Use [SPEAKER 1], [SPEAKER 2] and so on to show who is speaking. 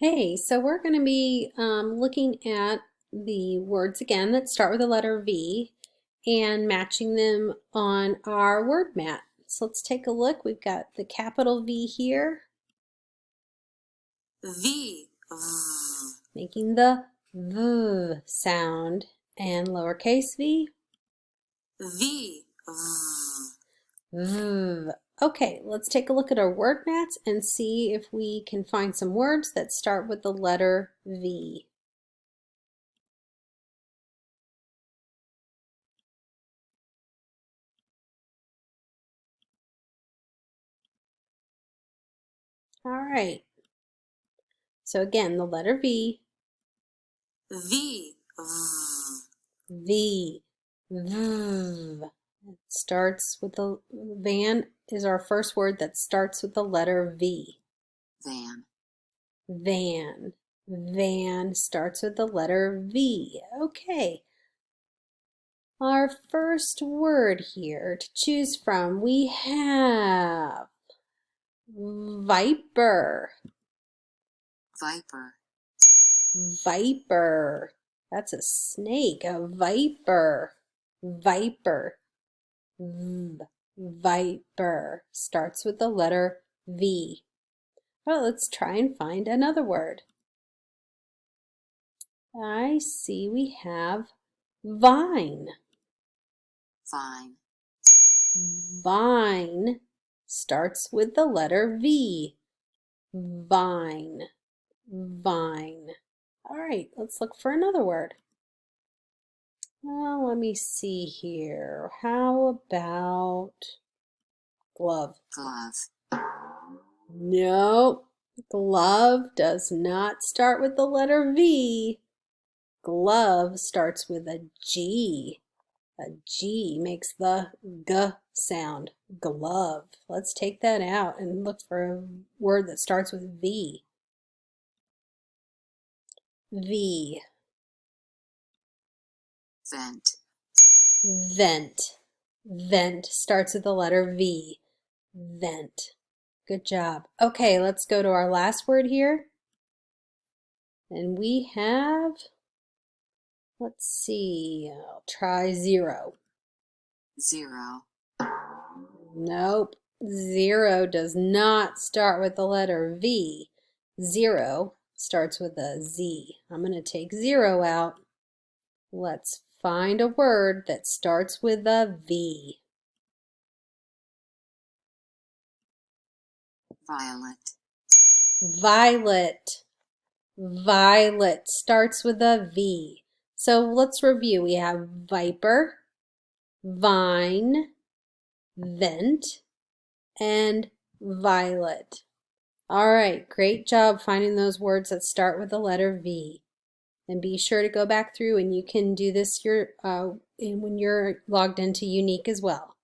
[SPEAKER 1] Hey, so we're going to be looking at the words again that start with the letter V and matching them on our word mat. So let's take a look. We've got the capital V here,
[SPEAKER 2] V,
[SPEAKER 1] making the V sound, and lowercase v,
[SPEAKER 2] V,
[SPEAKER 1] V. Okay, let's take a look at our word mats and see if we can find some words that start with the letter V. All right. So again, the letter V,
[SPEAKER 2] V,
[SPEAKER 1] V, V. It starts with the van is our first word that starts with the letter V.
[SPEAKER 2] Van,
[SPEAKER 1] Van. Van starts with the letter V. Okay. Our first word here to choose from, we have viper.
[SPEAKER 2] Viper,
[SPEAKER 1] Viper. That's a snake, a viper. Viper. Viper starts with the letter V. Well, let's try and find another word. I see we have vine.
[SPEAKER 2] Vine,
[SPEAKER 1] Vine starts with the letter V. Vine. Vine. All right, let's look for another word. Well, let me see here. How about glove?
[SPEAKER 2] glove,
[SPEAKER 1] No, glove does not start with the letter V. Glove starts with a G. A G makes the G sound. Glove. Let's take that out and look for a word that starts with V. V.
[SPEAKER 2] vent,
[SPEAKER 1] Vent. Vent starts with the letter V. Vent. Good job. Okay, let's go to our last word here. And we have, let's see, I'll try zero.
[SPEAKER 2] zero,
[SPEAKER 1] Nope. Zero does not start with the letter V. Zero starts with a Z. I'm going to take zero out. Let's find a word that starts with a V.
[SPEAKER 2] violet,
[SPEAKER 1] Violet. Violet starts with a V. So let's review. We have viper, vine, vent, and violet. All right, great job finding those words that start with the letter V. And be sure to go back through and you can do this when you're logged into Younique as well.